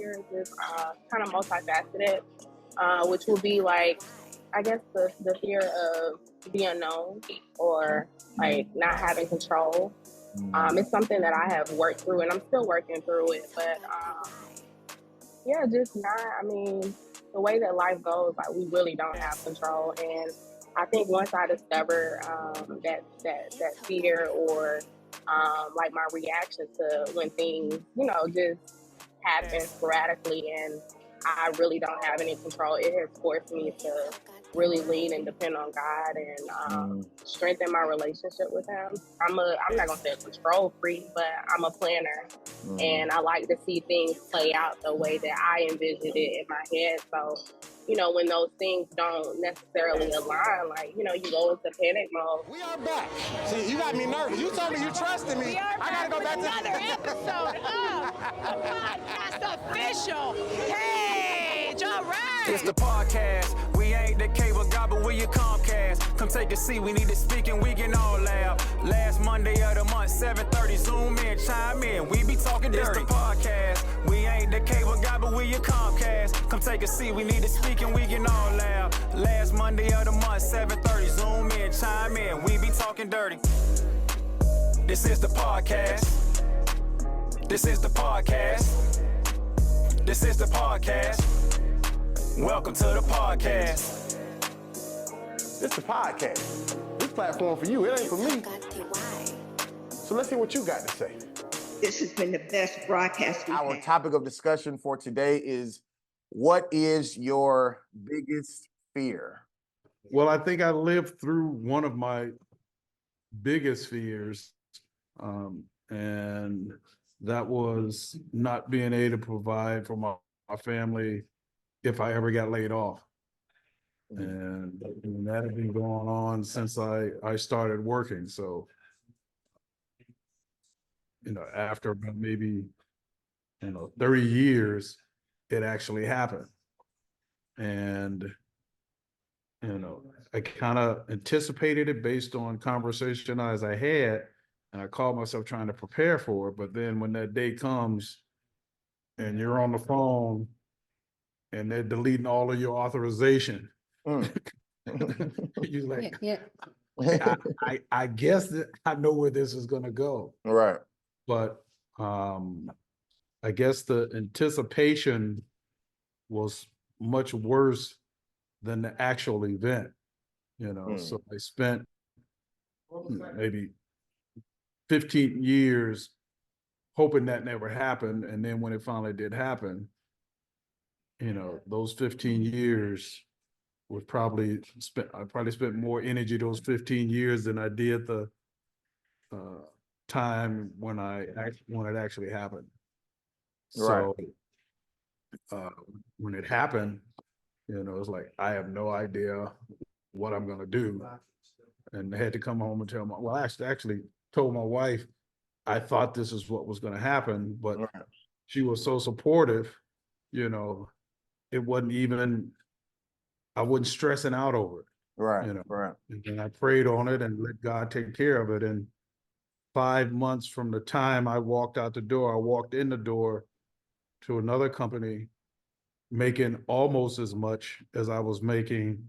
fear is just kind of multifaceted, which will be like, I guess the fear of the unknown or like not having control. It's something that I have worked through and I'm still working through it. But yeah, just not, I mean, the way that life goes, like we really don't have control. And I think once I discover that fear or like my reaction to when things, just happen sporadically and I really don't have any control, it has forced me to really lean and depend on God and strengthen my relationship with Him. I'm not gonna say a control freak, but I'm a planner, and I like to see things play out the way that I envisioned it in my head. So, when those things don't necessarily align, like you go into panic mode. We are back. See, you got me nervous. You told me you trusted me. We are I gotta go back to another episode of the podcast official page. All right. It's the podcast. We ain't the cable guy, but we your Comcast. Come take a seat. We need to speak and we can all laugh. Last Monday of the month, 7:30. Zoom in, chime in. We be talking dirty. It's the podcast. We ain't the cable guy, but we your Comcast. Come take a seat. We need to speak and we can all laugh. Last Monday of the month, 7:30. Zoom in, chime in. We be talking dirty. This is the podcast. This is the podcast. This is the podcast. Welcome to the podcast. It's the podcast. This platform for you. It ain't for me. So let's hear what you got to say. This has been the best broadcast we've Our had. topic of discussion for today is, what is your biggest fear? Well, I think I lived through one of my biggest fears, and that was not being able to provide for my family if I ever got laid off. And that had been going on since I started working. So, after about maybe, 30 years, it actually happened. And, I kind of anticipated it based on conversation as I had, and I called myself trying to prepare for it. But then when that day comes and you're on the phone and they're deleting all of your authorization, you're like, I guess that I know where this is going to go. Right. But I guess the anticipation was much worse than the actual event, So I spent maybe 15 years hoping that never happened. And then when it finally did happen, those 15 years was I probably spent more energy those 15 years than I did the time when it actually happened. Right. So when it happened, it's like, I have no idea what I'm going to do. And I had to come home and tell I actually told my wife, I thought this is what was going to happen, but she was so supportive, it wasn't even, I wasn't stressing out over it. Right. Right. And I prayed on it and let God take care of it. And 5 months from the time I walked out the door, I walked in the door to another company making almost as much as I was making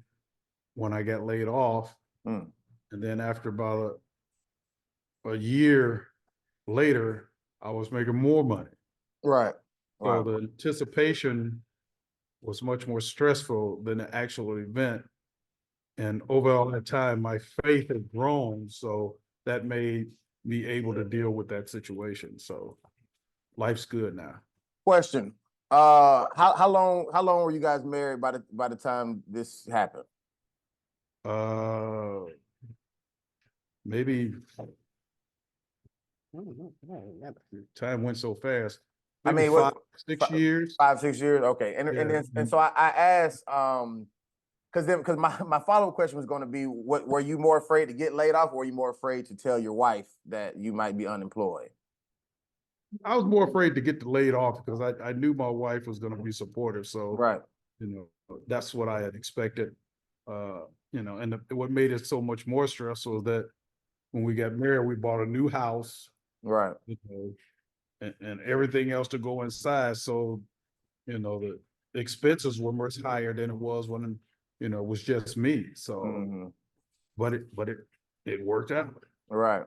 when I got laid off. And then after about a year later, I was making more money. Right. So the anticipation was much more stressful than the actual event. And over all that time, my faith had grown. So that made me able to deal with that situation. So life's good now. Question. How long were you guys married by the time this happened? Maybe time went so fast. Maybe I mean, 6 years. 5, 6 years. Okay. And so I asked, because my follow-up question was going to be, what were you more afraid to get laid off, or were you more afraid to tell your wife that you might be unemployed? I was more afraid to get laid off because I knew my wife was going to be supportive. So, that's what I had expected. And what made it so much more stressful is that when we got married, we bought a new house, right? And everything else to go inside. So the expenses were much higher than it was when, it was just me. So, but it worked out. Right.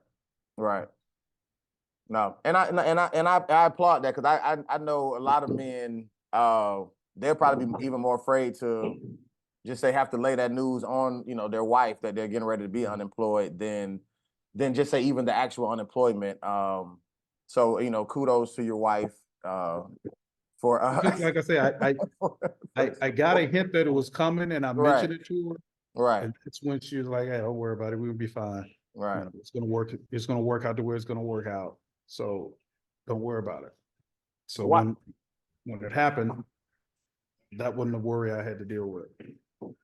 No, and I applaud that, because I know a lot of men, they'll probably be even more afraid to just say have to lay that news on, their wife that they're getting ready to be unemployed than just say even the actual unemployment. So kudos to your wife for Like I say, I got a hint that it was coming, and I mentioned it to her. Right. And that's when she was like, "Hey, don't worry about it. We'll be fine. Right. It's gonna work. It's gonna work out the way it's gonna work out. So don't worry about it." So when it happened, that wasn't the worry I had to deal with.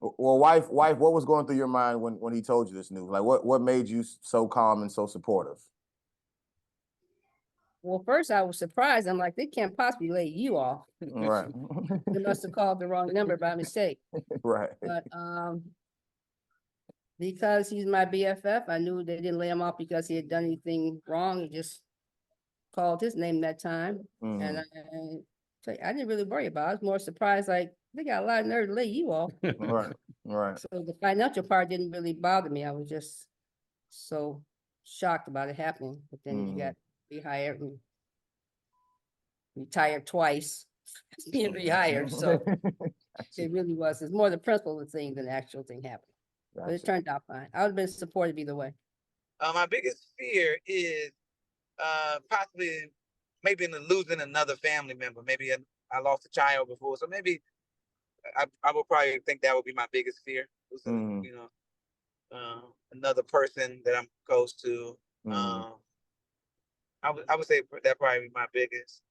Well, wife, what was going through your mind when he told you this news? Like, what made you so calm and so supportive? Well, first I was surprised. I'm like, they can't possibly lay you off. Right. They must have called the wrong number by mistake. Right. But because he's my BFF, I knew they didn't lay him off because he had done anything wrong. He just called his name that time. And I didn't really worry about it. I was more surprised, like, they got a lot of nerve to lay you off. Right. So the financial part didn't really bother me. I was just so shocked about it happening. But then you got rehired and retired twice, being rehired. So it really was. It's more the principle of the thing than the actual thing happening. But it turned out fine. I would have been supportive either way. My biggest fear is possibly maybe in losing another family member. Maybe I lost a child before, so maybe I would probably think that would be my biggest fear. Losing, another person that I'm close to. I would say that probably be my biggest.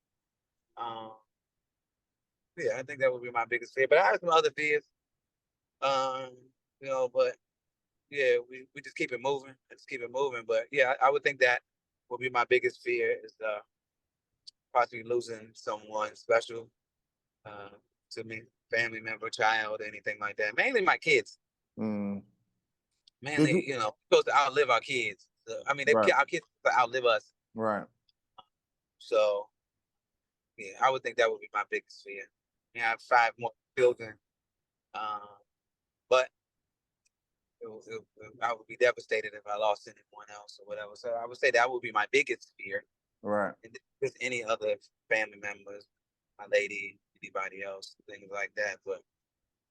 Yeah, I think that would be my biggest fear. But I have some other fears. But yeah, we just keep it moving. Just keep it moving. But yeah, I would think that would be my biggest fear is possibly losing someone special to me, family member, child, anything like that. Mainly my kids. Mainly, we're supposed to outlive our kids. So, I mean, our kids outlive us. Right. So, yeah, I would think that would be my biggest fear. I have 5 more children, but I would be devastated if I lost anyone else or whatever. So I would say that would be my biggest fear. Right. And just any other family members, my lady, anybody else, things like that. But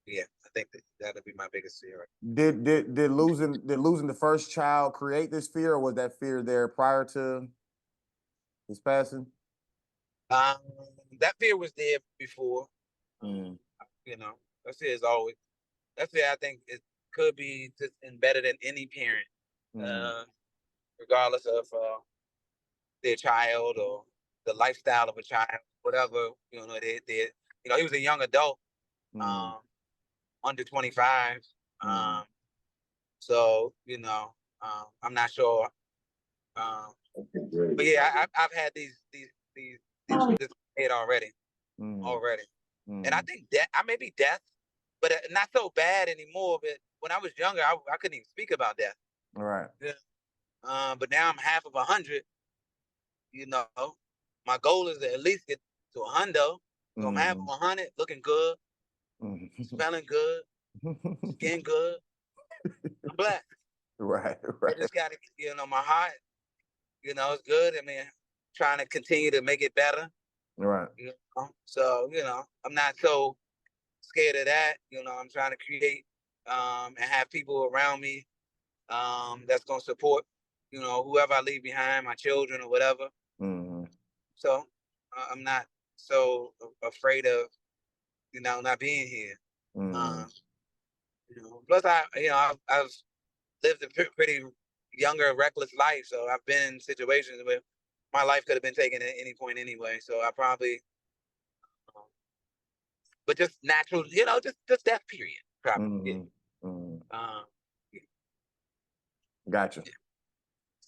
yeah, I think that would be my biggest fear. Did losing the first child create this fear, or was that fear there prior to his passing? That fear was there before. That fear is always. That fear, I think, it could be just embedded in any parent, regardless of their child or the lifestyle of a child, whatever. He was a young adult, under 25. So I'm not sure. But yeah, I've had these head already. And I think that I may be death, but not so bad anymore. But when I was younger, I couldn't even speak about death. Right. Yeah. But now I'm half of 100. My goal is to at least get to 100. So I'm half of 100, looking good, smelling good, skin good. I'm black. Right. I just got to, my heart, it's good. I mean, trying to continue to make it better. Right. So, I'm not so scared of that. I'm trying to create and have people around me that's going to support, whoever I leave behind, my children or whatever. So I'm not so afraid of, not being here. Plus I've lived a pretty younger, reckless life. So I've been in situations where my life could have been taken at any point anyway. So I probably, but just natural, just death period. Probably. Gotcha.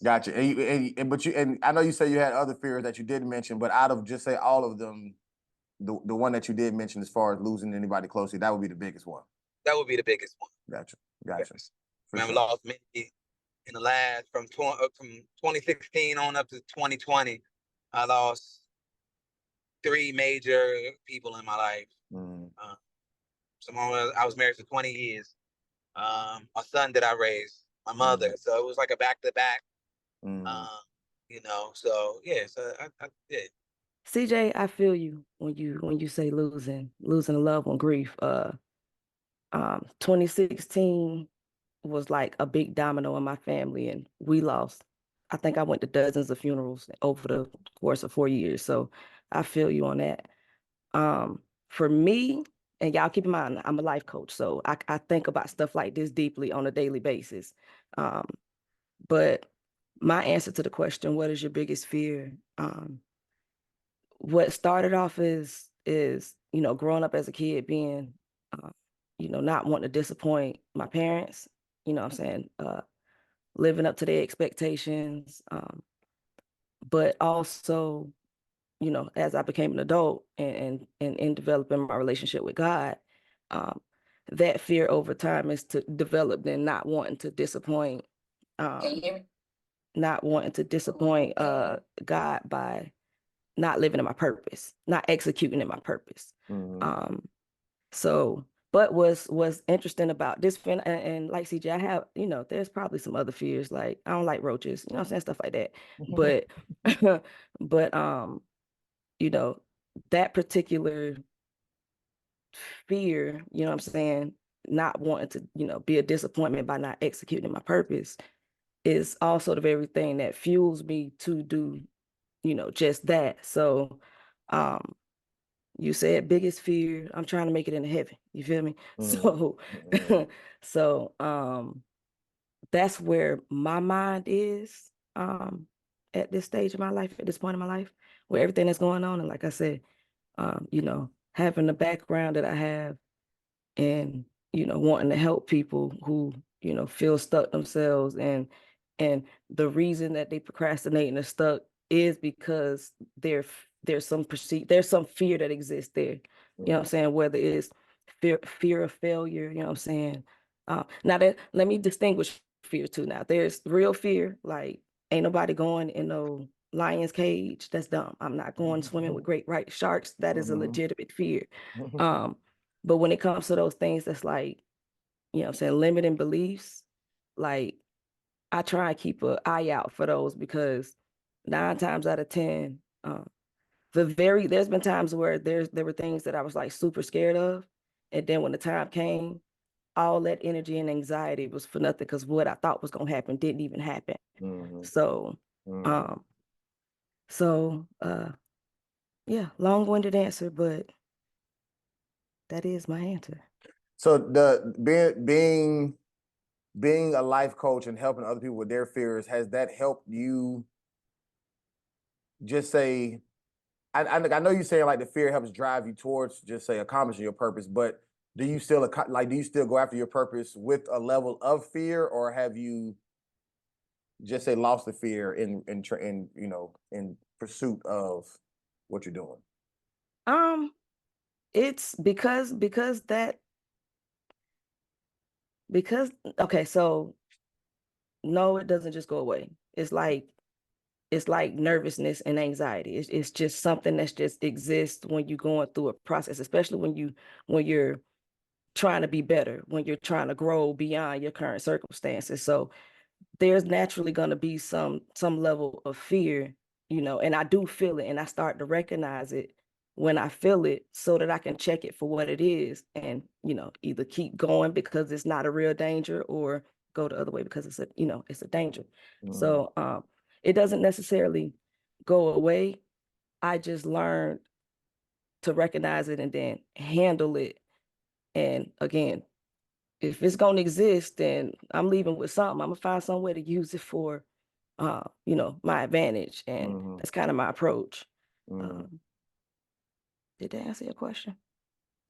Gotcha. And I know you say you had other fears that you didn't mention, but out of just say all of them, the one that you did mention as far as losing anybody closely, that would be the biggest one. That would be the biggest one. Gotcha. Yes. I've lost many in the last from 2016 on up to 2020. I lost three major people in my life. I was married for 20 years. My son that I raised, my mother. So it was like a back-to-back. You know, so yeah, so I did. CJ, I feel you when you say losing a loved one, grief. 2016 was like a big domino in my family, and we lost. I think I went to dozens of funerals over the course of 4 years. So I feel you on that. For me, and y'all keep in mind, I'm a life coach, so I think about stuff like this deeply on a daily basis. But my answer to the question, what is your biggest fear? What started off is growing up as a kid being not wanting to disappoint my parents, what I'm saying, living up to their expectations, but also as I became an adult and in developing my relationship with God, that fear over time is to develop and not wanting to disappoint God by not living in my purpose, not executing in my purpose. But what's interesting about this and like CJ, I have, there's probably some other fears, like I don't like roaches, what I'm saying, stuff like that. But but that particular fear, what I'm saying, not wanting to, be a disappointment by not executing my purpose is also the very thing that fuels me to do, just that. So you said biggest fear, I'm trying to make it into heaven. You feel me? So that's where my mind is at this stage of my life, at this point in my life, where everything that's going on. And like I said, having the background that I have and, wanting to help people who, feel stuck themselves, and the reason that they procrastinate and are stuck is because there's some fear that exists there. You know what I'm saying? Whether it's fear of failure, you know what I'm saying? Let me distinguish fear too. Now there's real fear, like ain't nobody going in no lion's cage. That's dumb. I'm not going swimming with great white sharks. That is a legitimate fear. But when it comes to those things that's like, you know what I'm saying, limiting beliefs, like I try and keep an eye out for those, because 9 times out of 10, there's been times where there were things that I was like super scared of. And then when the time came, all that energy and anxiety was for nothing, because what I thought was going to happen didn't even happen. So, yeah, long-winded answer, but that is my answer. So being a life coach and helping other people with their fears, has that helped you just say, I know you're saying like the fear helps drive you towards just say accomplishing your purpose, but do you still go after your purpose with a level of fear, or have you just say lost the fear in pursuit of what you're doing? It's because okay, so no, it doesn't just go away. It's like nervousness and anxiety. It's just something that's just exists when you're going through a process, especially when you're trying to be better, when you're trying to grow beyond your current circumstances. So there's naturally going to be some level of fear, and I do feel it, and I start to recognize it when I feel it, so that I can check it for what it is, and either keep going because it's not a real danger, or go the other way because it's a danger. So it doesn't necessarily go away. I just learned to recognize it and then handle it. And again, if it's going to exist, then I'm leaving with something. I'm going to find some way to use it for, my advantage. And that's kind of my approach. Did that answer your question?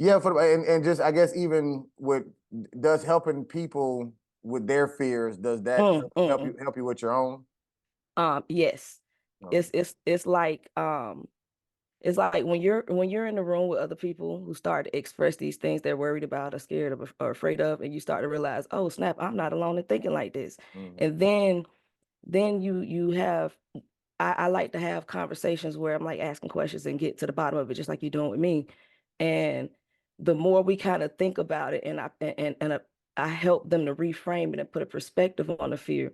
Yeah, and just, I guess, even does helping people with their fears, does that help you with your own? Yes. It's like when you're in the room with other people who start to express these things they're worried about or scared of or afraid of, and you start to realize, oh snap, I'm not alone in thinking like this. And then you have I like to have conversations where I'm like asking questions and get to the bottom of it, just like you're doing with me. And the more we kind of think about it, and I help them to reframe it and put a perspective on the fear,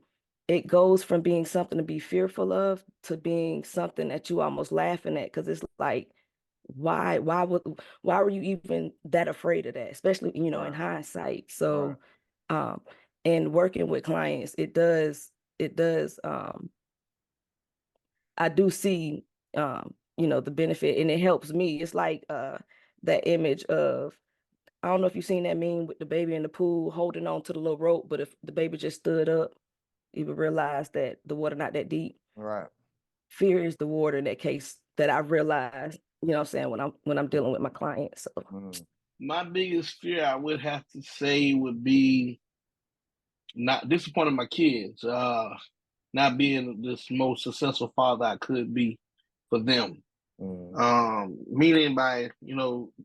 it goes from being something to be fearful of to being something that you almost laughing at, because it's like, why were you even that afraid of that, especially in hindsight. So and working with clients, it does I do see the benefit, and it helps me. It's like that image of, I don't know if you've seen that meme with the baby in the pool holding on to the little rope, but if the baby just stood up, you would realize that the water not that deep. Right. Fear is the water in that case, that I realize, what I'm saying, when I'm dealing with my clients. So my biggest fear, I would have to say, would be not disappointing my kids, not being this most successful father I could be for them. Meaning by,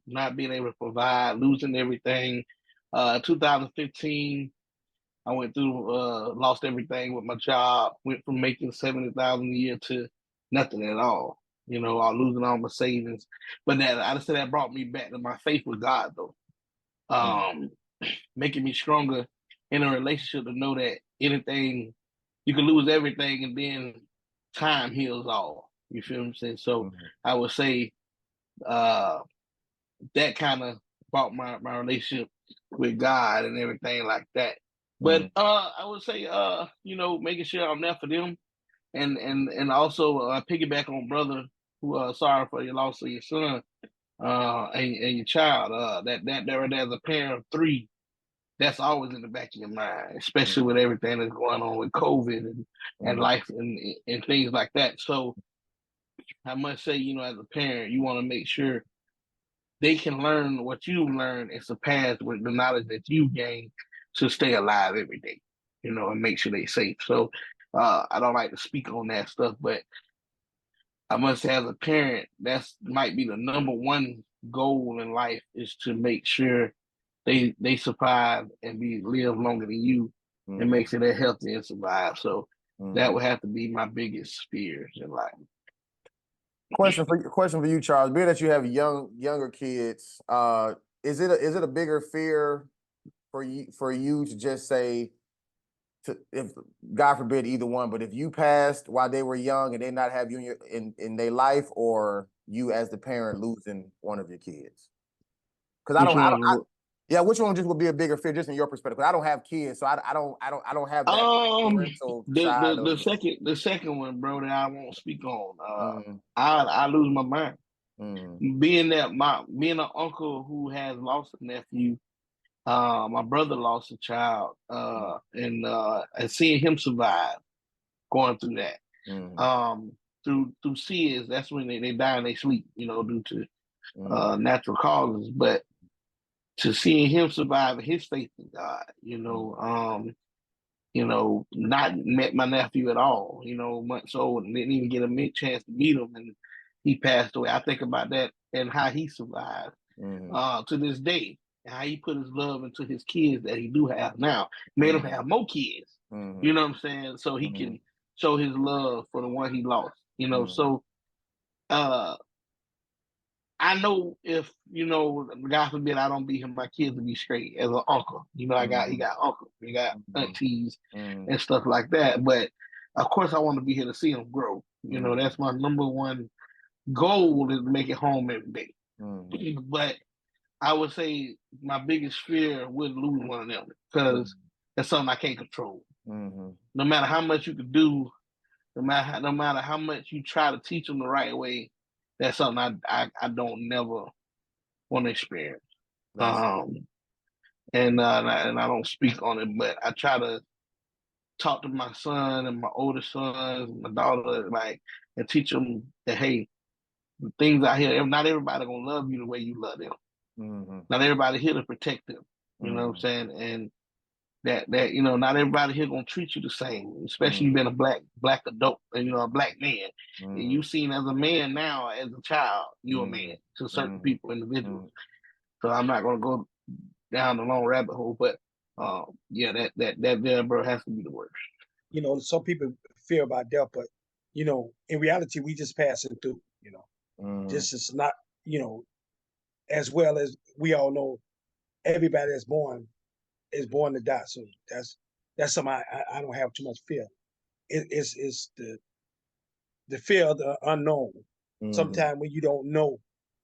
not being able to provide, losing everything. 2015, I went through, lost everything with my job, went from making $70,000 a year to nothing at all. I was losing all my savings. But I just said that brought me back to my faith with God, though. Making me stronger in a relationship to know that anything, you can lose everything and then time heals all. You feel what I'm saying? So I would say that kind of brought my relationship with God and everything like that. But I would say, making sure I'm there for them, and also piggyback on brother who sorry for your loss of your son and your child. That there as a parent of three, that's always in the back of your mind, especially with everything that's going on with COVID and life and things like that. So I must say, as a parent, you want to make sure they can learn what you've learned and surpass with the knowledge that you gain to stay alive every day, and make sure they're safe. So I don't like to speak on that stuff, but I must say, as a parent, that's might be the number one goal in life, is to make sure they survive and live longer than you, and make sure they're healthy and survive. So that would have to be my biggest fears in life. Question for you, Charles. Being that you have younger kids, is it a bigger fear for you to just say, if God forbid either one, but if you passed while they were young and they not have you in their life, or you as the parent losing one of your kids? Because which one just would be a bigger fear, just in your perspective? Because I don't have kids, so I don't have that parental side of the second one, bro, that I won't speak on. I lose my mind. Being an uncle who has lost a nephew, my brother lost a child, and seeing him survive, going through that, through SIDS, that's when they die in their sleep, due to natural causes, but to seeing him survive his faith in God, not met my nephew at all, months old, and didn't even get a chance to meet him, and he passed away. I think about that and how he survived to this day, and how he put his love into his kids that he do have now, made him have more kids. You know what I'm saying? So he can show his love for the one he lost. So I know if, God forbid, I don't be him, my kids will be straight as an uncle. He got uncles, he got aunties and stuff like that. But of course, I want to be here to see him grow. That's my number one goal, is to make it home every day. But I would say my biggest fear would lose one of them, because that's something I can't control. No matter how much you could do, no matter how much you try to teach them the right way, that's something I don't never want to experience. And I don't speak on it, but I try to talk to my son and my older sons, and my daughter, and teach them that, hey, the things out here, not everybody gonna love you the way you love them. Not everybody here to protect them. You know what I'm saying? And that not everybody here gonna treat you the same, especially you being a black adult, and a black man. And you seen as a man now, as a child, you're a man to certain people, individuals. So I'm not gonna go down the long rabbit hole, but that there, bro, has to be the worst. Some people fear about death, but you know, in reality, we just passing through, you know. This is not, you know, as well as we all know, everybody that's born is born to die. So that's something I don't have too much fear. It's the fear of the unknown. Sometimes when you don't know,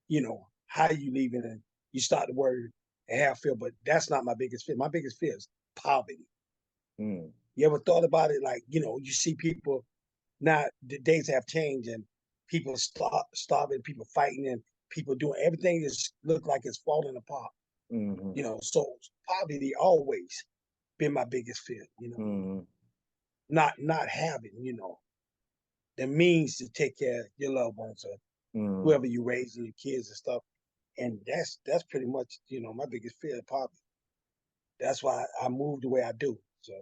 you know, how you leaving, and you start to worry and have fear, but that's not my biggest fear. My biggest fear is poverty. You ever thought about it? Like, you know, you see people now, the days have changed, and people starving, people fighting, and people doing everything just look like it's falling apart. You know, so poverty always been my biggest fear, you know. Not having, you know, the means to take care of your loved ones or whoever you raising, your kids and stuff. And that's pretty much, you know, my biggest fear of poverty. That's why I moved the way I do. So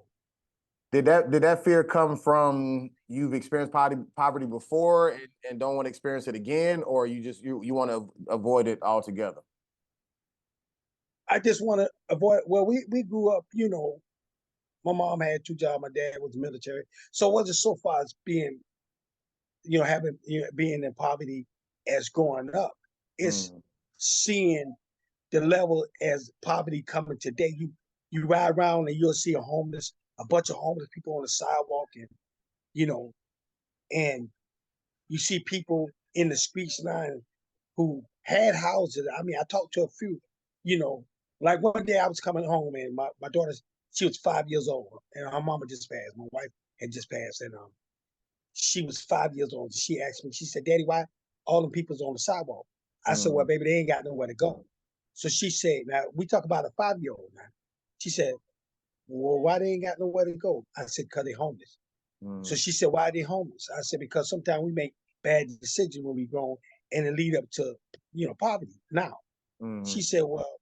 did that fear come from you've experienced poverty before and don't want to experience it again, or you want to avoid it altogether? I just want to avoid. Well, we grew up, you know, my mom had 2 jobs, my dad was military, so it wasn't so far as being, you know, being in poverty as growing up. It's seeing the level as poverty coming today. You ride around and you'll see a bunch of homeless people on the sidewalk, and you know, and you see people in the streets line who had houses. I mean, I talked to a few, you know, like one day I was coming home, and my daughter, she was 5 years old, and her mama just passed. My wife had just passed, and she was 5 years old. She asked me, she said, "Daddy, why all them people's on the sidewalk?" I said, "Well, baby, they ain't got nowhere to go." So she said, now we talk about a 5-year-old now. She said, "Well, why they ain't got nowhere to go?" I said, "Cause they homeless." So she said, "Why are they homeless?" I said, "Because sometimes we make bad decisions when we grown, and it lead up to, you know, poverty now." She said, "Well,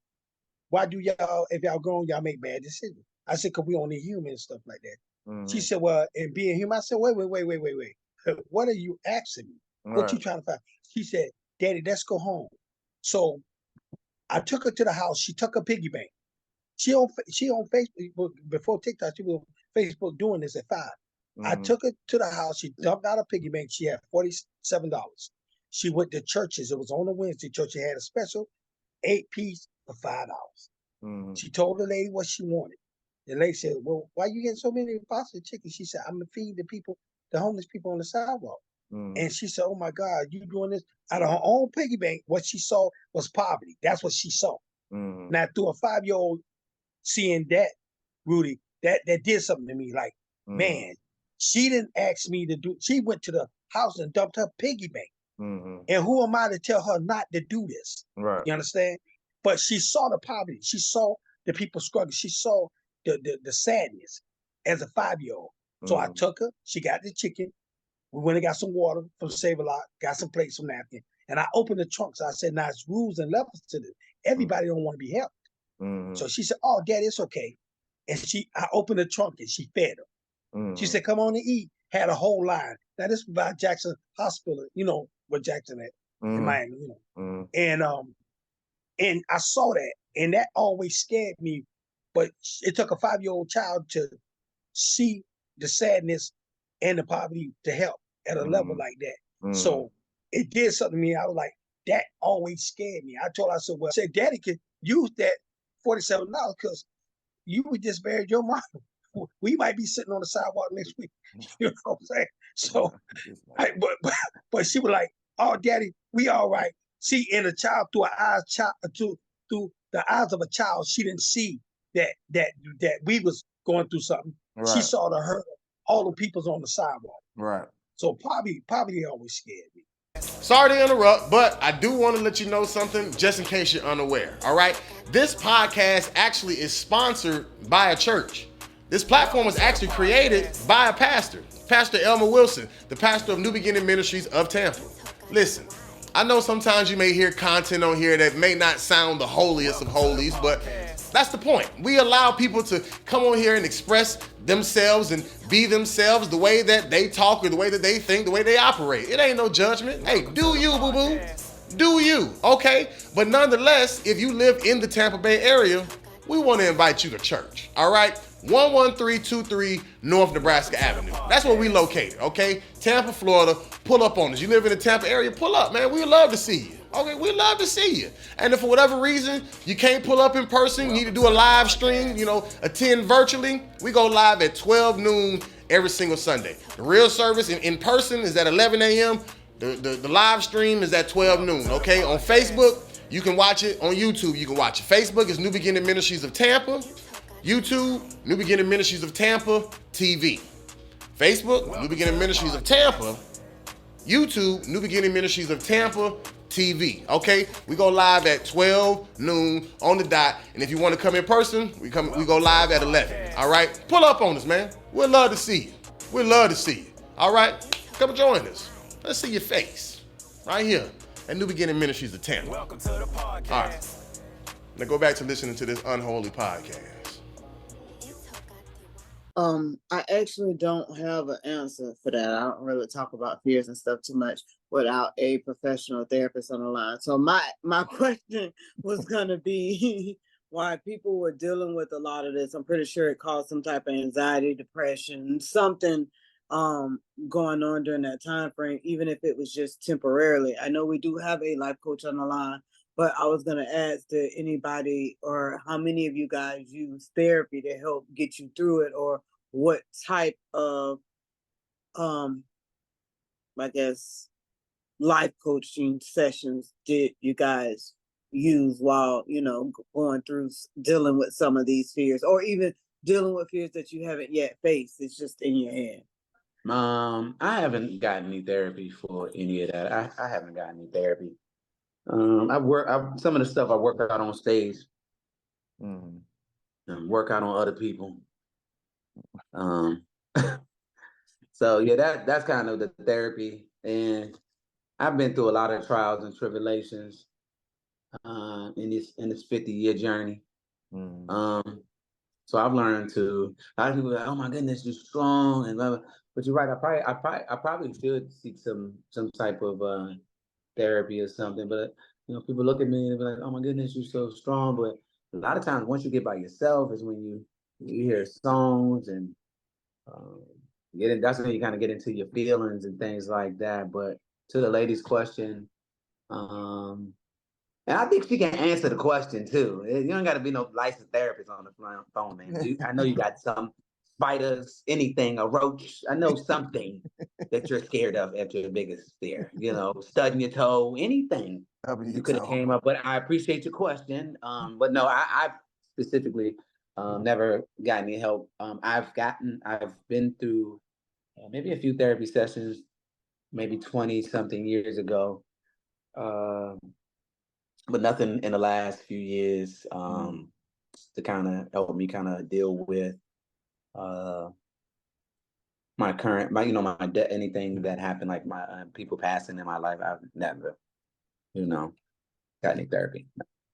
why do y'all, if y'all grown, y'all make bad decisions?" I said, "Cause we only human and stuff like that." She said, "Well, and being human," I said, wait. What are you asking me? What you trying to find? She said, "Daddy, let's go home." So I took her to the house. She took a piggy bank. She on Facebook before TikTok. She was on Facebook doing this at 5. I took her to the house. She dumped out a piggy bank. She had $47. She went to churches. It was on a Wednesday church. She had a special 8-piece for $5. She told the lady what she wanted. The lady said, "Well, why you getting so many boxes of chicken?" She said, "I'm gonna feed the people, the homeless people on the sidewalk." And she said, "Oh my God, you doing this out of her own piggy bank?" What she saw was poverty. That's what she saw. Now, through a 5-year-old seeing that, Rudy, that did something to me. Like, man, she didn't ask me to do. She went to the house and dumped her piggy bank. And who am I to tell her not to do this? Right. You understand? But she saw the poverty. She saw the people struggling. She saw the sadness as a 5-year-old. So I took her. She got the chicken. We went and got some water from Save-A-Lot, got some plates, some napkin. And I opened the trunk. So I said, "Now it's rules and levels to this. Everybody don't want to be helped." So she said, "Oh, Daddy, it's okay." And I opened the trunk and she fed her. She said, "Come on and eat." Had a whole line. Now this was by Jackson Hospital, you know, where Jackson at in Miami, you know. And I saw that, and that always scared me. But it took a 5-year-old child to see the sadness and the poverty to help at a level like that. So it did something to me. I was like, that always scared me. I told her, I said, "Well," I said, "Daddy could use that $47 because you would just buried your mom. We might be sitting on the sidewalk next week." You know what I'm saying? So, but she was like, "Oh, Daddy, we all right." See, in a child, through the eyes of a child, she didn't see that we was going through something. Right. She saw the hurt, all the people's on the sidewalk. Right. So poverty always scared me. Sorry to interrupt, but I do want to let you know something just in case you're unaware. All right. This podcast actually is sponsored by a church. This platform was actually created by a pastor, Pastor Elmer Wilson, the pastor of New Beginning Ministries of Tampa. Listen, I know sometimes you may hear content on here that may not sound the holiest of holies, but that's the point. We allow people to come on here and express themselves and be themselves the way that they talk or the way that they think, the way they operate. It ain't no judgment. Hey, do you, boo-boo? Do you, okay? But nonetheless, if you live in the Tampa Bay area, we want to invite you to church, all right? 11323 North Nebraska Avenue. That's where we located, okay? Tampa, Florida. Pull up on us. You live in the Tampa area, pull up, man. We'd love to see you. Okay, we'd love to see you. And if for whatever reason you can't pull up in person, you need to do a live stream, attend virtually, we go live at 12 noon every single Sunday. The real service in person is at 11 a.m. The live stream is at 12 noon, okay? On Facebook, you can watch it. On YouTube, you can watch it. Facebook is New Beginning Ministries of Tampa. YouTube, New Beginning Ministries of Tampa TV. Facebook, New Beginning Ministries of Tampa. YouTube, New Beginning Ministries of Tampa TV. Okay, we go live at 12 noon on the dot, and if you want to come in person, we go live at 11. All right, pull up on us, man. We'd love to see you. We'd love to see you. All right, come join us. Let's see your face right here at New Beginning Ministries of Tampa. Welcome to the podcast. All right, now go back to listening to this unholy podcast. I actually don't have an answer for that. I don't really talk about fears and stuff too much without a professional therapist on the line. So my question was gonna be why people were dealing with a lot of this. I'm pretty sure it caused some type of anxiety, depression, something going on during that time frame, even if it was just temporarily. I know we do have a life coach on the line, but I was going to ask, did anybody or how many of you guys use therapy to help get you through it, or what type of, I guess, life coaching sessions did you guys use while, going through dealing with some of these fears, or even dealing with fears that you haven't yet faced? It's just in your head. I haven't gotten any therapy for any of that. I haven't gotten any therapy. Some of the stuff I work out on stage, work out on other people. So yeah, that's kind of the therapy. And I've been through a lot of trials and tribulations in this 50-year journey. So I've learned to, a lot of people are like, oh my goodness, you're strong and blah, blah. But you're right, I probably should seek some type of therapy or something. But people look at me and be like, oh my goodness, you're so strong. But a lot of times once you get by yourself is when you hear songs and that's when you kind of get into your feelings and things like that. But to the lady's question, and I think she can answer the question too. You don't got to be no licensed therapist on the phone, man. I know you got some spiders, anything, a roach. I know something that you're scared of at your biggest fear. Stubbing your toe, anything you could have came up. But I appreciate your question. But no, I specifically never got any help. I've been through maybe a few therapy sessions, maybe 20 something years ago. But nothing in the last few years to kind of help me kind of deal with my current, anything that happened, like my people passing in my life. I've never, got any therapy.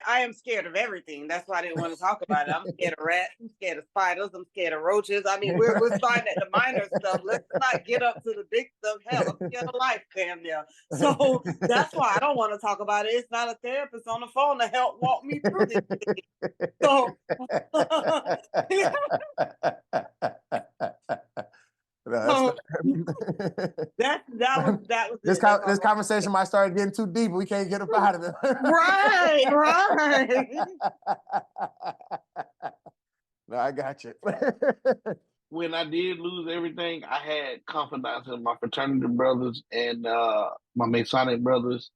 I am scared of everything. That's why I didn't want to talk about it. I'm scared of rats. I'm scared of spiders. I'm scared of roaches. I mean, we're starting at the minor stuff. Let's not get up to the big stuff. Hell, I'm scared of life, damn near. So that's why I don't want to talk about it. It's not a therapist on the phone to help walk me through this thing. So that was this conversation might start getting too deep, but we can't get up out of it. Right. No, I got you. When I did lose everything, I had confidants in my fraternity brothers and my Masonic brothers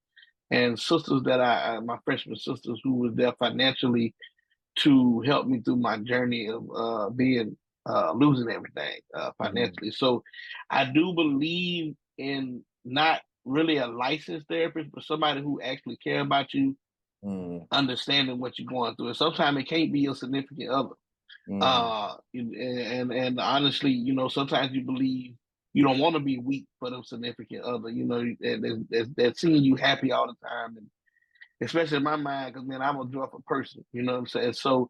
and sisters that my freshman sisters who was there financially to help me through my journey of being losing everything financially. So I do believe in not really a licensed therapist, but somebody who actually care about you, understanding what you're going through. And sometimes it can't be your significant other. And honestly, sometimes you believe you don't want to be weak for them significant other. They're seeing you happy all the time, and especially in my mind, because man, I'm a joyful person. You know what I'm saying? So,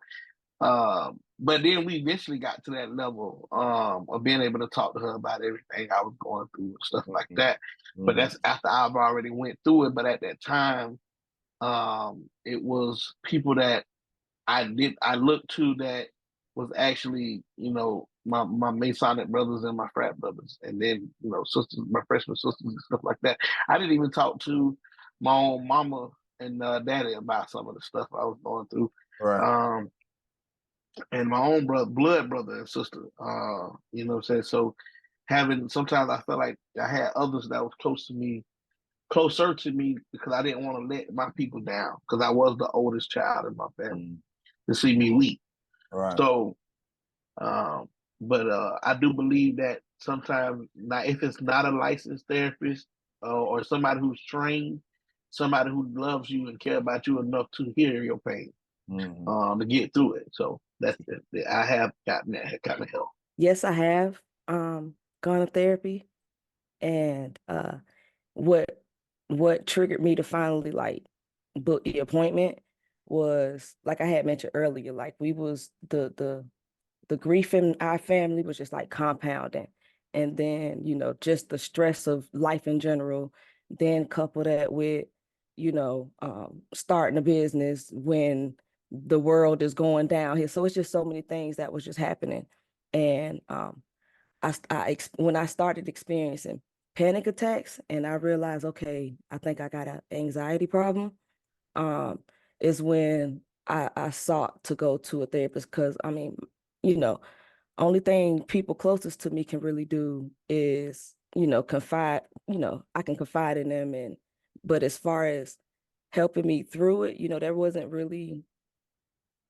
but then we eventually got to that level of being able to talk to her about everything I was going through and stuff like that. But that's after I've already went through it. But at that time, it was people that I looked to that was actually, my Masonic brothers and my frat brothers, and then, sisters, my freshman sisters and stuff like that. I didn't even talk to my own mama and daddy about some of the stuff I was going through. Right. And my own blood brother and sister, you know what I'm saying? So sometimes I felt like I had others that was closer to me because I didn't want to let my people down because I was the oldest child in my family to see me weak. Right. So, but I do believe that sometimes, now if it's not a licensed therapist or somebody who's trained, somebody who loves you and care about you enough to hear your pain, to get through it. So I have gotten that kind of help. Yes, I have gone to therapy, and what triggered me to finally like book the appointment was, like I had mentioned earlier, like we was the grief in our family was just like compounding, and then just the stress of life in general, then couple that with starting a business when the world is going downhill. So it's just so many things that was just happening, and when I started experiencing panic attacks and I realized, okay, I think I got an anxiety problem, is when I sought to go to a therapist, because only thing people closest to me can really do is, confide, I can confide in them, but as far as helping me through it, there wasn't really,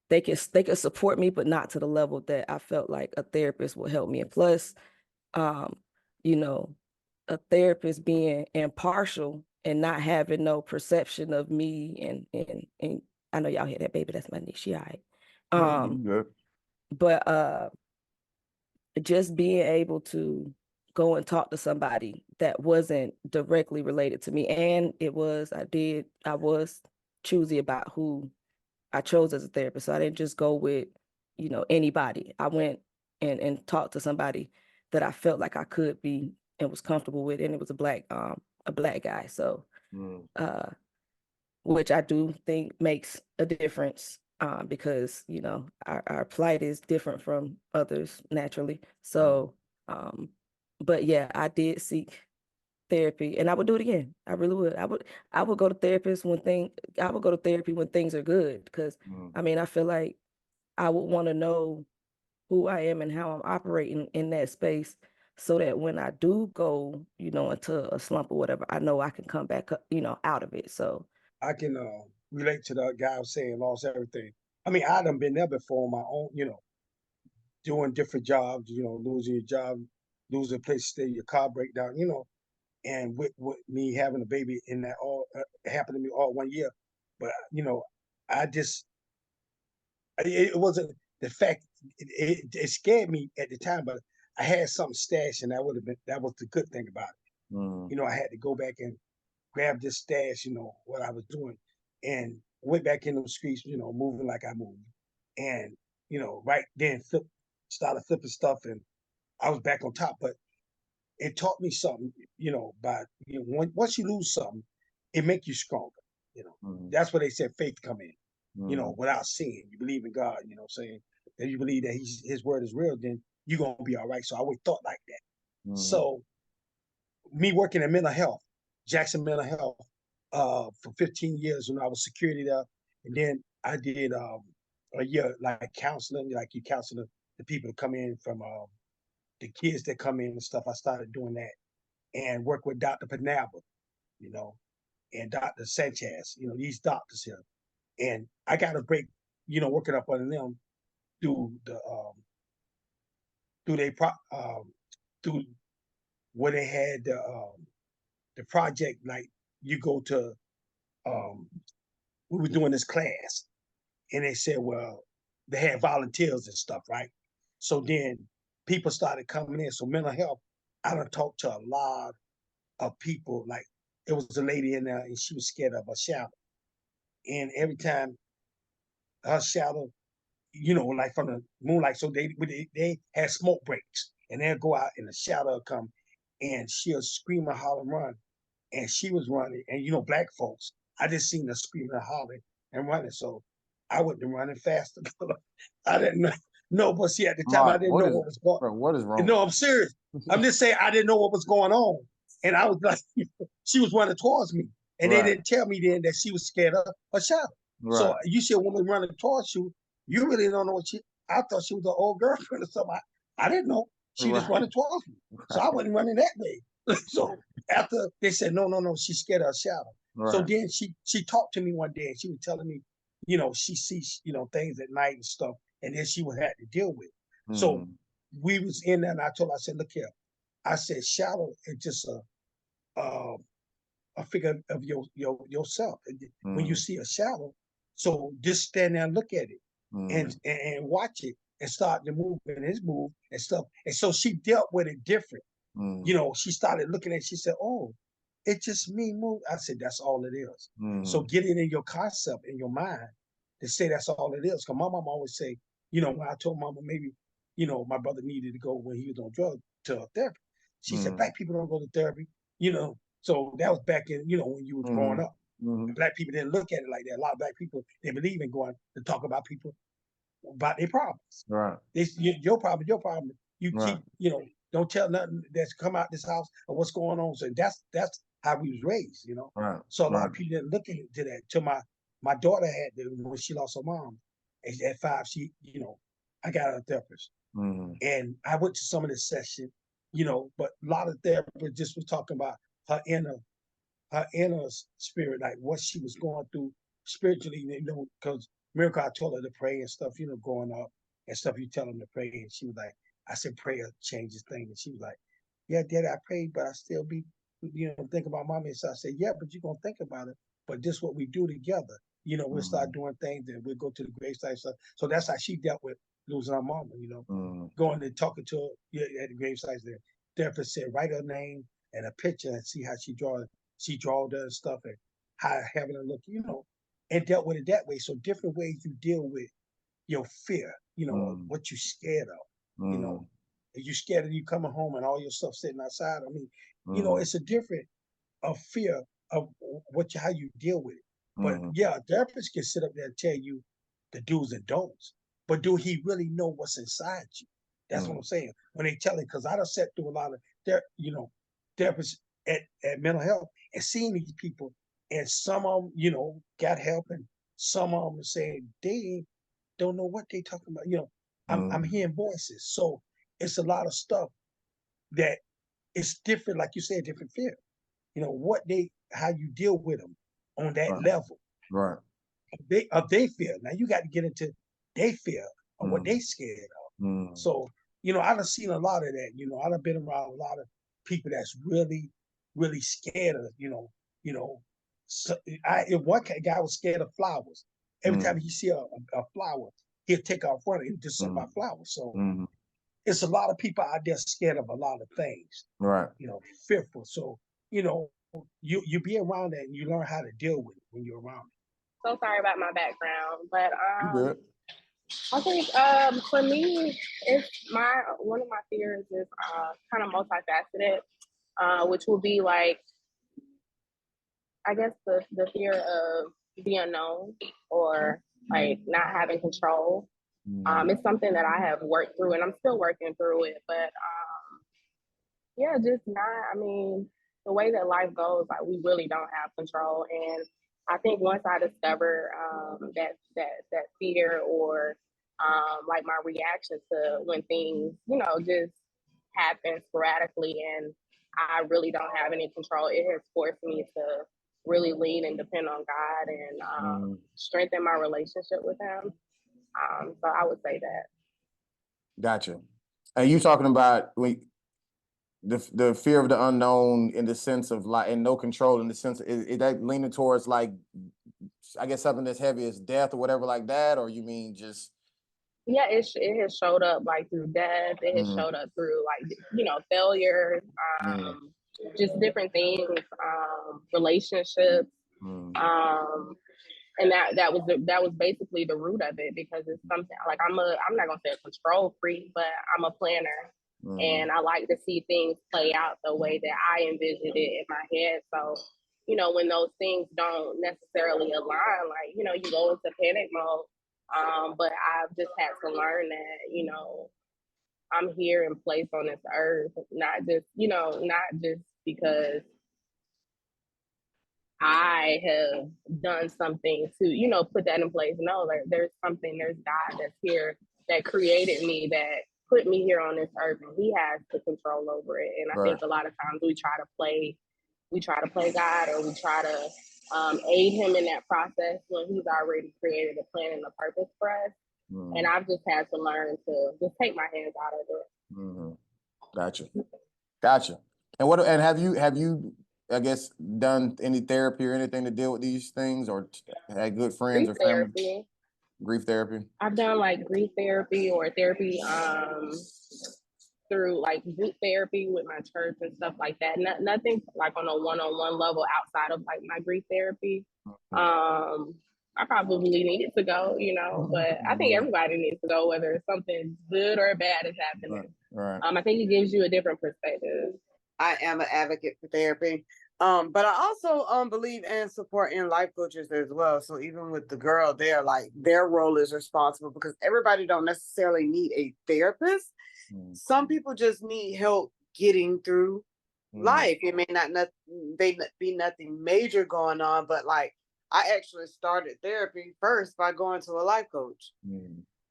they could support me, but not to the level that I felt like a therapist would help me. And plus, you know, a therapist being impartial and not having no perception of me, and I know y'all hear that, baby, that's my niece, she all right. Good. But just being able to go and talk to somebody that wasn't directly related to me, and I was choosy about who I chose as a therapist. So I didn't just go with, anybody. I went and talked to somebody that I felt like I could be and was comfortable with, and it was a black guy. So which I do think makes a difference, because our plight is different from others naturally. So but yeah, I did seek therapy, and I would do it again. I really would. I would go to therapy when things are good, because I feel like I would want to know who I am and how I'm operating in that space, so that when I do go, into a slump or whatever, I know I can come back up, out of it. So I can relate to the guy was saying lost everything. I mean, I done been there before on my own, doing different jobs, losing your job, losing a place to stay, your car breakdown, and with me having a baby in that all happened to me all 1 year. But I just it wasn't the fact it scared me at the time, but I had something stashed, and that was the good thing about it. I had to go back and grab this stash, what I was doing, and went back in those streets, moving like I moved, and right then started flipping stuff, and I was back on top. But it taught me something, once you lose something, it make you stronger. That's where they said faith come in. Without seeing, you believe in God. Saying that you believe that His word is real, then you're gonna be all right. So I always thought like that. So me working in mental health, Jackson Mental Health, for 15 years, I was security there, and then I did a year like counseling, like you counsel the people that come in from the kids that come in and stuff. I started doing that and work with Dr. Panaba, and Dr. Sanchez, these doctors here. And I got a break, working up under them through through where they had the project, like you go to, we were doing this class, and they said, well, they had volunteers and stuff, right? So then people started coming in. So mental health, I done talked to a lot of people. Like, there was a lady in there, and she was scared of her shadow. And every time her shadow, like from the moonlight, so they had smoke breaks, and they'd go out and the shadow would come, and she'll scream and holler and run. And she was running, and black folks, I just seen her screaming and hollering and running. So I wasn't running faster. I didn't know. No, but see, at the time I didn't know what was going on. Bro, what is wrong? No, I'm serious. I'm just saying I didn't know what was going on. And I was like, she was running towards me. And they didn't tell me then that she was scared of a shadow. So you see a woman running towards you, you really don't know what I thought she was an old girlfriend or something. I didn't know. She just running towards me. So I wasn't running that way. So after they said, no, she's scared of a shadow. So then she talked to me one day and she was telling me, she sees, things at night and stuff. And then she would have to deal with. So we was in there and I told her, I said, look here. I said, shadow is just a figure of yourself. When you see a shadow, so just stand there and look at it and watch it and start to move and his move and stuff. And so she dealt with it different. She started looking at it, she said, oh, it's just me move. I said, that's all it is. So get it in your concept, in your mind, to say that's all it is. Because my mom always say, when I told mama maybe, my brother needed to go when he was on drugs to therapy. She said, black people don't go to therapy, So that was back in, when you was growing up. Black people didn't look at it like that. A lot of black people, they believe in going to talk about people, about their problems. Right. Your problem. You keep, don't tell nothing that's come out this house or what's going on. So that's how we was raised, Right. So a lot of people didn't look into that. Till my daughter had to, when she lost her mom at 5, she, I got a therapist. And I went to some of this session, but a lot of therapists just was talking about her inner spirit, like what she was going through spiritually, because Miracle, I told her to pray and stuff, growing up and stuff, you tell them to pray. And she was like, I said, prayer changes things. And she was like, yeah, Daddy, I prayed, but I still be, think about mommy. So I said, yeah, but you're going to think about it. But this is what we do together. We'll start doing things and we'll go to the gravesite stuff. So that's how she dealt with losing her mama, going and talking to her at the gravesite there. Therapist said, write her name and a picture and see how she drawed her and stuff and how having her look, and dealt with it that way. So different ways you deal with your fear, what you're scared of, If you're scared of you coming home and all your stuff sitting outside, it's a different fear of how you deal with it. But yeah, a therapist can sit up there and tell you the do's and don'ts, but do he really know what's inside you? That's what I'm saying. When they tell it, because I done sat through a lot of therapists at mental health and seeing these people, and some of them, got help, and some of them saying they don't know what they talking about. I'm hearing voices, so it's a lot of stuff that it's different, like you said, different fear. How you deal with them on that level. Right. They fear. Now you got to get into they fear or what they scared of. So, I've seen a lot of that. I've been around a lot of people that's really, really scared of, So one guy was scared of flowers. Every time he see a flower, he'll take off running and do something about flowers. So it's a lot of people out there scared of a lot of things. Right. Fearful. So, you be around that and you learn how to deal with it when you're around it. So sorry about my background, but You good. I think for me, one of my fears is kind of multifaceted, which will be like, I guess the fear of the unknown or like not having control. It's something that I have worked through and I'm still working through it, but yeah, just the way that life goes, like we really don't have control. And I think once I discover that fear or like my reaction to when things, just happen sporadically and I really don't have any control, it has forced me to really lean and depend on God and strengthen my relationship with Him. So I would say that. Gotcha. And you talking about the fear of the unknown in the sense of like, and no control in the sense, is that leaning towards like, I guess something as heavy as death or whatever like that, or you mean just? Yeah, it has showed up like through death. It has showed up through like, failures, just different things, relationships. And that was basically the root of it, because it's something like I'm not gonna say a control freak, but I'm a planner. And I like to see things play out the way that I envisioned it in my head. So, when those things don't necessarily align, like, you go into panic mode. But I've just had to learn that, you know, I'm here in place on this earth, not just, you know, not just because I have done something to, you know, put that in place. No, there's God that's here that created me, that put me here on this earth, and he has the control over it. And I think a lot of times we try to play God, or we try to aid him in that process when he's already created a plan and a purpose for us. And I've just had to learn to just take my hands out of it. Gotcha. And have you I guess done any therapy or anything to deal with these things, or had good friends or family? Grief therapy. I've done like grief therapy or therapy through like group therapy with my church and stuff like that. Nothing like on a one-on-one level outside of like my grief therapy. I probably needed to go, you know, but I think everybody needs to go, whether something good or bad is happening. Right. I think it gives you a different perspective. I am an advocate for therapy. But I also believe in supporting life coaches as well. So even with the girl there, like their role is responsible, because everybody don't necessarily need a therapist. Some people just need help getting through life. It may not be nothing major going on, but like I actually started therapy first by going to a life coach.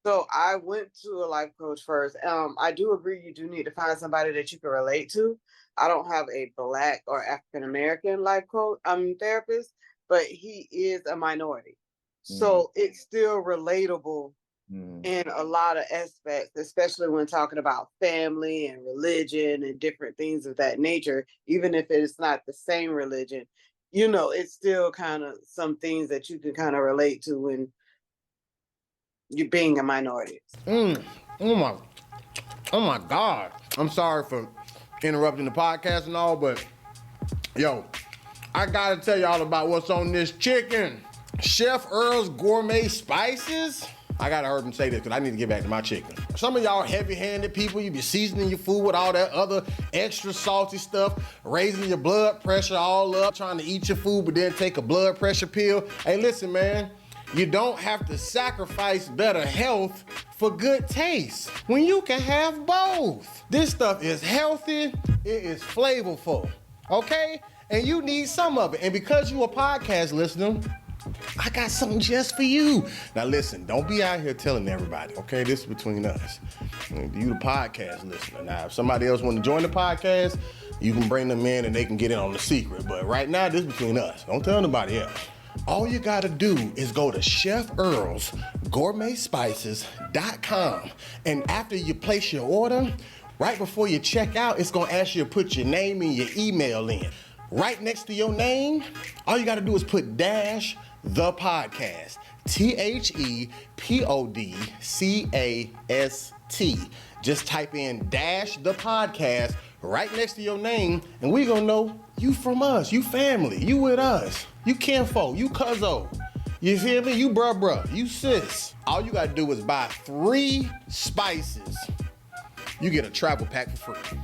So I went to a life coach first. I do agree you do need to find somebody that you can relate to. I don't have a Black or African American life coach, therapist, but he is a minority. So it's still relatable in a lot of aspects, especially when talking about family and religion and different things of that nature. Even if it's not the same religion, you know, it's still kind of some things that you can kind of relate to when you're being a minority. Oh my God. I'm sorry for interrupting the podcast and all, but yo, I gotta tell y'all about what's on this chicken. Chef Earl's Gourmet Spices. I gotta heard him say this because I need to get back to my chicken. Some of y'all heavy-handed people, you be seasoning your food with all that other extra salty stuff, raising your blood pressure all up, trying to eat your food but then take a blood pressure pill. Hey, listen, man. You don't have to sacrifice better health for good taste when you can have both. This stuff is healthy, it is flavorful, okay? And you need some of it. And because you a podcast listener, I got something just for you. Now listen, don't be out here telling everybody, okay? This is between us. You the podcast listener. Now, if somebody else want to join the podcast, you can bring them in and they can get in on the secret. But right now, this is between us. Don't tell nobody else. All you gotta do is go to Chef Earl's GourmetSpices.com. And after you place your order, right before you check out, it's gonna ask you to put your name and your email in. Right next to your name, all you gotta do is put dash the podcast. THEPODCAST. Just type in dash the podcast right next to your name, and we gonna know you from us, you family, you with us, you kinfolk, you cuzzo. You feel me? You bruh, you sis. All you gotta do is buy 3 spices. You get a travel pack for free.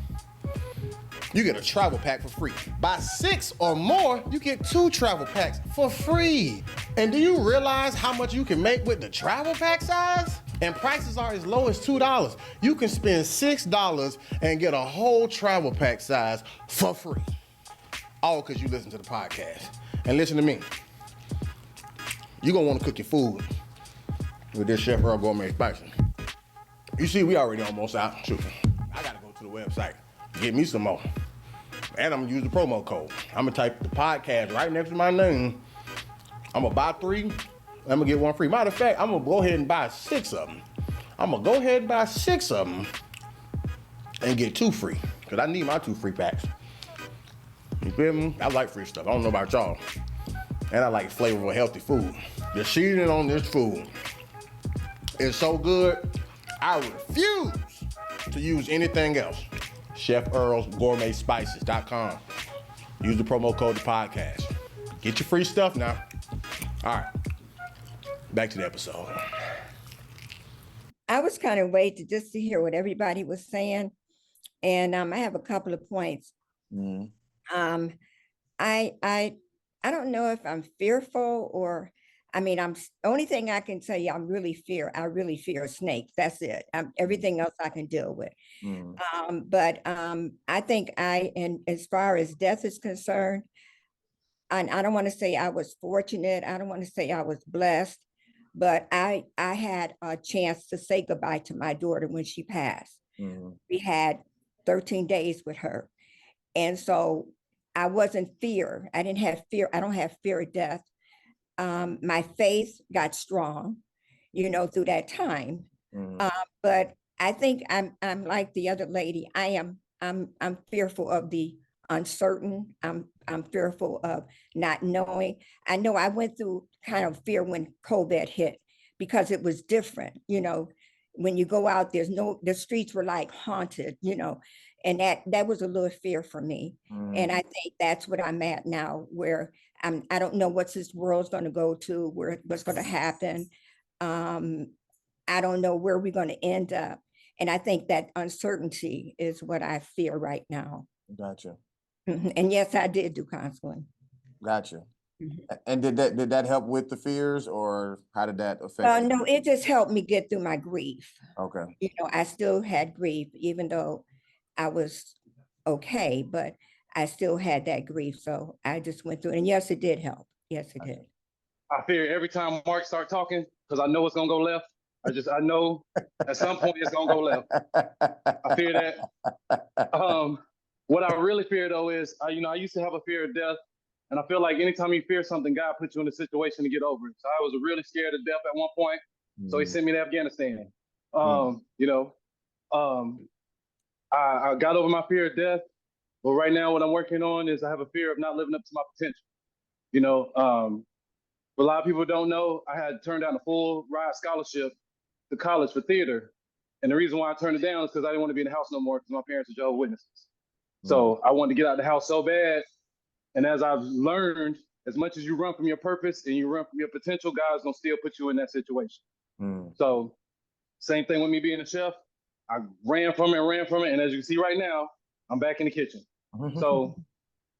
Buy 6 or more, you get 2 travel packs for free. And do you realize how much you can make with the travel pack size? And prices are as low as $2. You can spend $6 and get a whole travel pack size for free. All because you listen to the podcast. And listen to me. You're gonna wanna cook your food with this Chef Earl Gourmet Spices. You see, we already almost out. Shoot. I gotta go to the website, get me some more. And I'm gonna use the promo code. I'm gonna type the podcast right next to my name. I'm gonna buy 3, I'm gonna get 1 free. Matter of fact, I'm gonna go ahead and buy 6 of them. And get 2 free, because I need my 2 free packs. You feel me? I like free stuff. I don't know about y'all. And I like flavorful, healthy food. The seasoning on this food is so good, I refuse to use anything else. Chef Earl's GourmetSpices.com. Use the promo code the podcast. Get your free stuff now. All right, back to the episode. I was kind of waiting just to hear what everybody was saying, and I have a couple of points. I don't know if I'm fearful or I mean, only thing I can tell you, I really fear snakes. That's it. Everything else I can deal with. But I think and as far as death is concerned, and I don't want to say I was fortunate. I don't want to say I was blessed, but I had a chance to say goodbye to my daughter when she passed. We had 13 days with her. And so I wasn't fear. I didn't have fear. I don't have fear of death. My faith got strong, through that time. But I think I'm like the other lady. I'm fearful of the uncertain. I'm fearful of not knowing. I know I went through kind of fear when COVID hit because it was different. When you go out, the streets were like haunted, and that was a little fear for me. And I think that's what I'm at now, where I don't know what this world's going to go to, what's going to happen. I don't know where we're going to end up. And I think that uncertainty is what I fear right now. Gotcha. And yes, I did do counseling. Gotcha. And did that help with the fears, or how did that affect you? No, it just helped me get through my grief. Okay. I still had grief, even though I was okay, but I still had that grief. So I just went through it. And yes, it did help. Yes, it did. I fear every time Mark start talking, because I know it's gonna go left. I know at some point it's gonna go left. I fear that. What I really fear though is, I used to have a fear of death, and I feel like anytime you fear something, God puts you in a situation to get over it. So I was really scared of death at one point, so He sent me to Afghanistan. I got over my fear of death, but right now what I'm working on is I have a fear of not living up to my potential. But a lot of people don't know, I had turned down a full ride scholarship to college for theater. And the reason why I turned it down is because I didn't want to be in the house no more because my parents are Jehovah's Witnesses. So I wanted to get out of the house so bad. And as I've learned, as much as you run from your purpose and you run from your potential, God's going to still put you in that situation. So same thing with me being a chef. I ran from it. And as you see right now, I'm back in the kitchen. So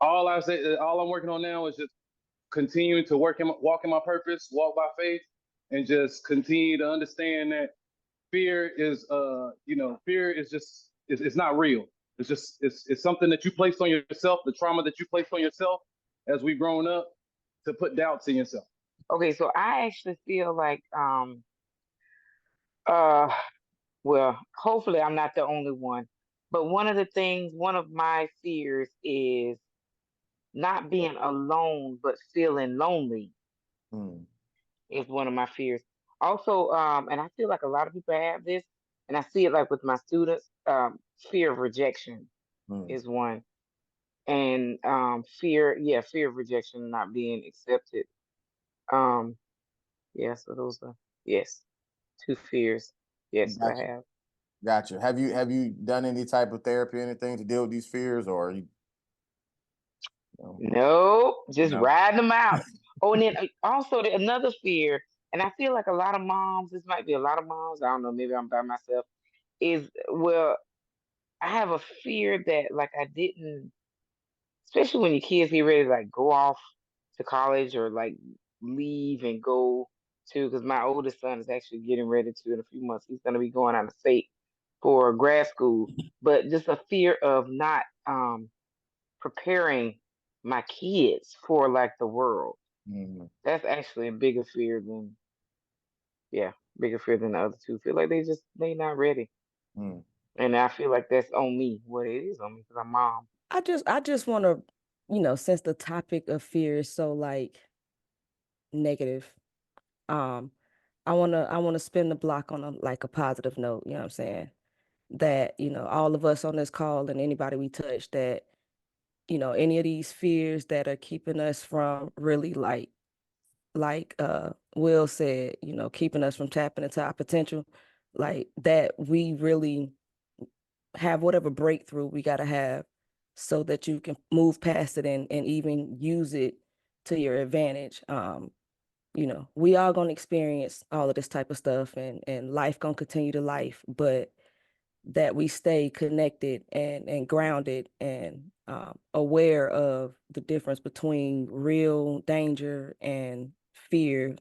all I'm working on now is just continuing to walk in my purpose, walk by faith, and just continue to understand that fear is just, it's not real. It's just, it's something that you placed on yourself, the trauma that you placed on yourself as we've grown up, to put doubts in yourself. Okay, so I actually feel like, well, hopefully I'm not the only one, but one of my fears is not being alone, but feeling lonely is one of my fears. Also, and I feel like a lot of people have this, and I see it like with my students, fear of rejection is one. And fear of rejection, not being accepted. So those are, two fears. Yes, Gotcha. I have. Gotcha. Have you done any type of therapy or anything to deal with these fears, or you? No, just riding them out. Oh, and then also another fear, and I feel like a lot of moms, this might be a lot of moms, I don't know, maybe I'm by myself, is, well, I have a fear that, like, I didn't, especially when your kids get ready to, like, go off to college or, like, leave and go to, because my oldest son is actually getting ready to, in a few months, he's going to be going out of state for grad school, but just a fear of not preparing my kids for, like, the world. That's actually a bigger fear than the other two. Feel like they not ready. And I feel like that's on me. Well, it is on me because I'm mom. I just want to, since the topic of fear is so like negative, I want to spin the block on a positive note. You know what I'm saying? That, all of us on this call and anybody we touch, that, any of these fears that are keeping us from really like Will said, keeping us from tapping into our potential, like that we really have whatever breakthrough we got to have so that you can move past it and even use it to your advantage. We all going to experience all of this type of stuff, and life going to continue to life, but that we stay connected and grounded and aware of the difference between real danger and fear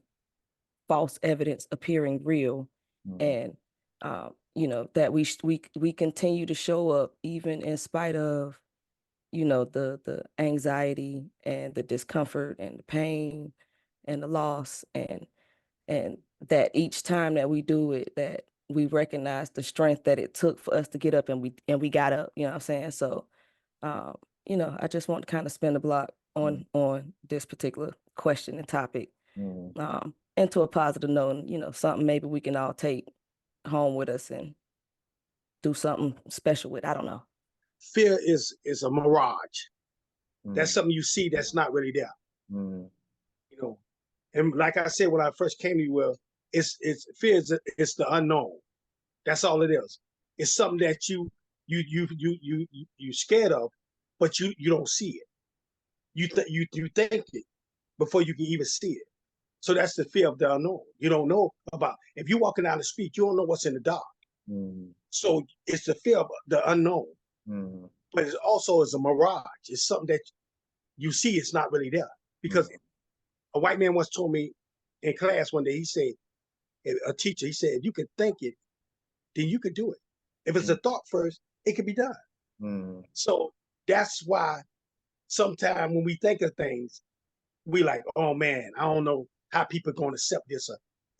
false evidence appearing real, and you know, that we continue to show up even in spite of, you know, the anxiety and the discomfort and the pain and the loss, and that each time that we do it, that we recognize the strength that it took for us to get up, and we got up, you know what I'm saying? So you know, I just want to kind of spin the block on this particular question and topic, into a positive note, and, you know, something maybe we can all take home with us and do something special with. I don't know. Fear is a mirage. That's something you see that's not really there. You know, and like I said when I first came to you, well, it's fear it's the unknown. That's all it is. It's something that you scared of, but you don't see it. You think it before you can even see it. So that's the fear of the unknown. You don't know about, if you're walking down the street, you don't know what's in the dark. So it's the fear of the unknown. But it also is a mirage. It's something that you see, it's not really there. Because a white man once told me in class one day, he said, a teacher, he said, if you could think it, then you could do it. If it's a thought first, it can be done. So that's why sometimes when we think of things, we like, oh man, I don't know how people are going to accept this.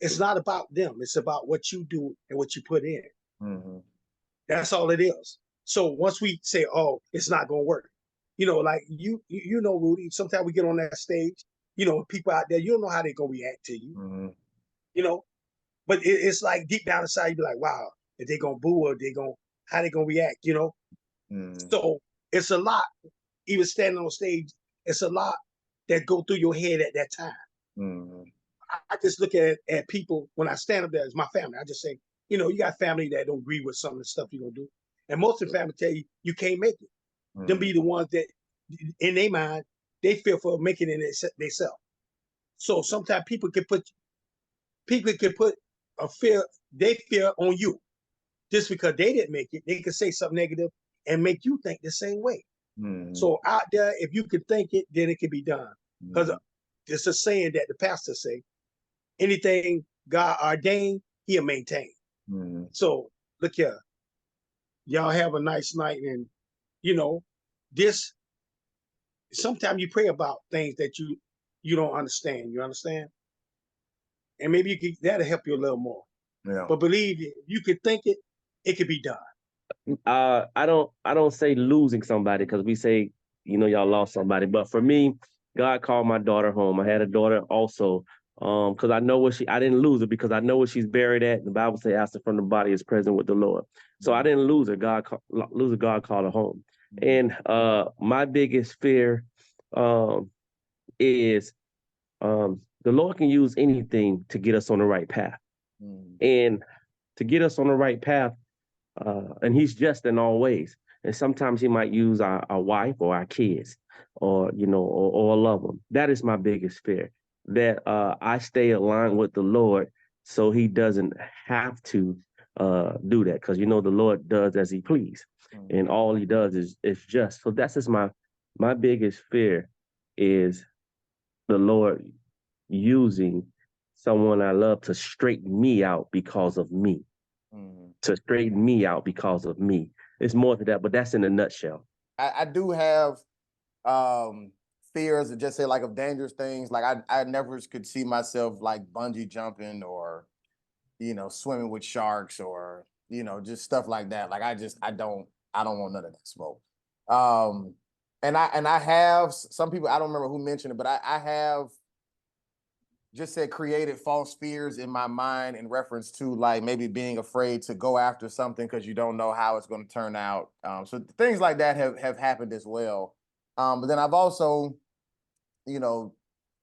It's not about them. It's about what you do and what you put in. That's all it is. So once we say, oh, it's not going to work, you know, like you know, Rudy, sometimes we get on that stage, you know, people out there, you don't know how they're going to react to you, you know, but it's like deep down inside, you be like, wow, if they're going to boo or how they going to react, you know? So it's a lot, even standing on stage, it's a lot that go through your head at that time. I just look at people when I stand up there as my family. I just say, you know, you got family that don't agree with some of the stuff you're going to do. And most of the family tell you, you can't make it. Them be the ones that, in their mind, they fear for making it themselves. So sometimes people can put a fear, they fear on you. Just because they didn't make it, they can say something negative and make you think the same way. So out there, if you could think it, then it can be done. Because it's a saying that the pastor say, anything God ordained, he'll maintain. So look here, y'all have a nice night. And you know, sometimes you pray about things that you don't understand. You understand? And maybe that'll help you a little more. But believe it, if you could think it, it could be done. I don't say losing somebody, because we say, you know, y'all lost somebody. But for me, God called my daughter home. I had a daughter also, because I know I didn't lose her, because I know where she's buried at. The Bible says, absent from the body is present with the Lord. So I didn't lose her. God called her home. And my biggest fear is the Lord can use anything to get us on the right path. And to get us on the right path, and he's just in all ways. And sometimes he might use our wife or our kids, or, you know, or a loved one. That is my biggest fear, that I stay aligned with the Lord so he doesn't have to do that. Because, you know, the Lord does as he please, and all he does is just. So that's just my biggest fear, is the Lord using someone I love to straighten me out because of me. To straighten me out because of me. It's more to that, but that's in a nutshell. I do have fears of, just say, like, of dangerous things. Like I never could see myself like bungee jumping, or, you know, swimming with sharks, or, you know, just stuff like that. Like I don't want none of that smoke. And I have some people, I don't remember who mentioned it, but I have just said created false fears in my mind in reference to, like, maybe being afraid to go after something because you don't know how it's going to turn out. So things like that have happened as well. But then I've also, you know,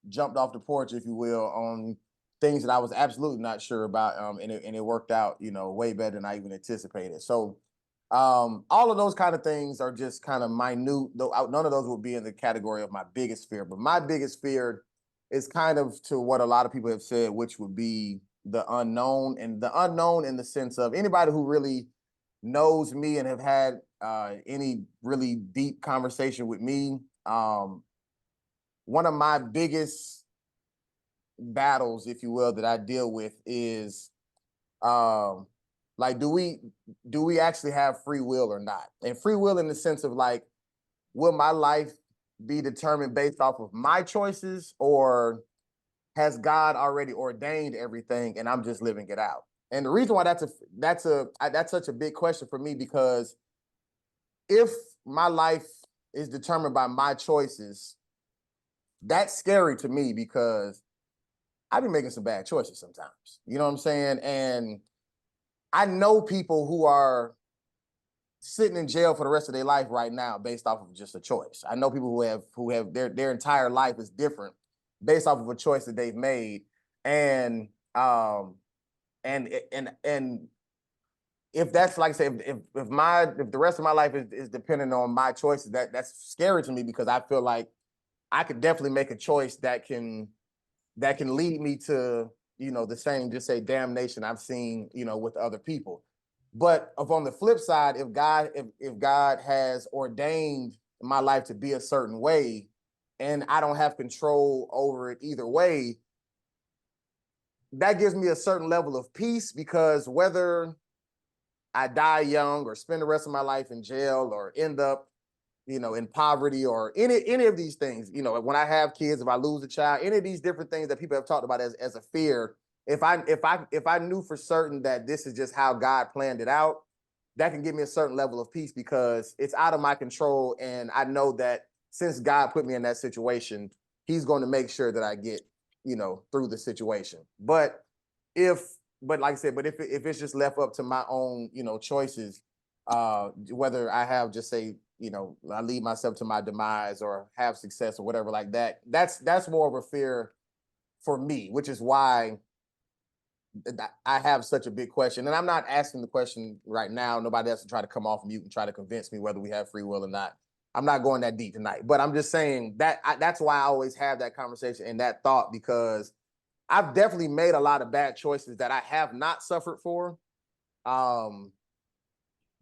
jumped off the porch, if you will, on things that I was absolutely not sure about. And it worked out, you know, way better than I even anticipated. So all of those kind of things are just kind of minute, though none of those would be in the category of my biggest fear. But my biggest fear is kind of to what a lot of people have said, which would be the unknown. And the unknown in the sense of anybody who really knows me and have had any really deep conversation with me, one of my biggest battles, if you will, that I deal with is like, do we actually have free will or not? And free will in the sense of like, will my life be determined based off of my choices, or has God already ordained everything and I'm just living it out? And the reason why that's such a big question for me, because if my life is determined by my choices, that's scary to me, because I've been making some bad choices sometimes. You know what I'm saying? And I know people who are sitting in jail for the rest of their life right now based off of just a choice. I know people who have their entire life is different based off of a choice that they've made. And if that's, like I say, if the rest of my life is dependent on my choices, that's scary to me, because I feel like I could definitely make a choice that can lead me to, the same, just say, damnation I've seen, with other people. But on the flip side, if God has ordained my life to be a certain way, and I don't have control over it either way, that gives me a certain level of peace, because whether I die young or spend the rest of my life in jail or end up, in poverty or any of these things, when I have kids, if I lose a child, any of these different things that people have talked about as a fear, if I knew for certain that this is just how God planned it out, that can give me a certain level of peace, because it's out of my control. And I know that since God put me in that situation, he's going to make sure that I get, through the situation. But like I said, if it's just left up to my own, choices, whether I have, just say, I lead myself to my demise or have success or whatever like that, that's more of a fear for me, which is why I have such a big question. And I'm not asking the question right now. Nobody has to try to come off mute and try to convince me whether we have free will or not. I'm not going that deep tonight, but I'm just saying that's why I always have that conversation and that thought, because I've definitely made a lot of bad choices that I have not suffered for. And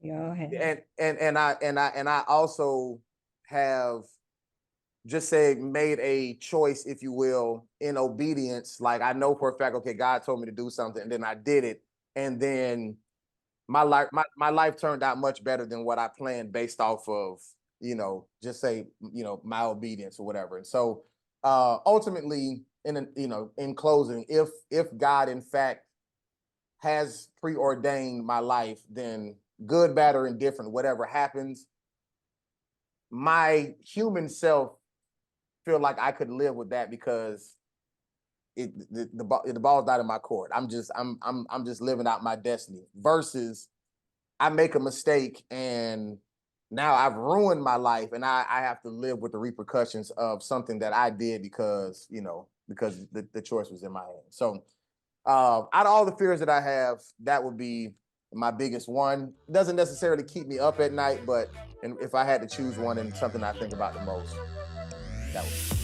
I also have, just say, made a choice, if you will, in obedience. Like, I know for a fact, okay, God told me to do something, and then I did it, and then my life turned out much better than what I planned based off of, just say, my obedience or whatever. And so ultimately, in closing, if God in fact has preordained my life, then good, bad, or indifferent, whatever happens, my human self feel like I could live with that, because the ball's not in my court. I'm just living out my destiny, versus I make a mistake and now I've ruined my life, and I have to live with the repercussions of something that I did because the choice was in my hands. So out of all the fears that I have, that would be my biggest one. It doesn't necessarily keep me up at night, but if I had to choose one and something I think about the most, that would be.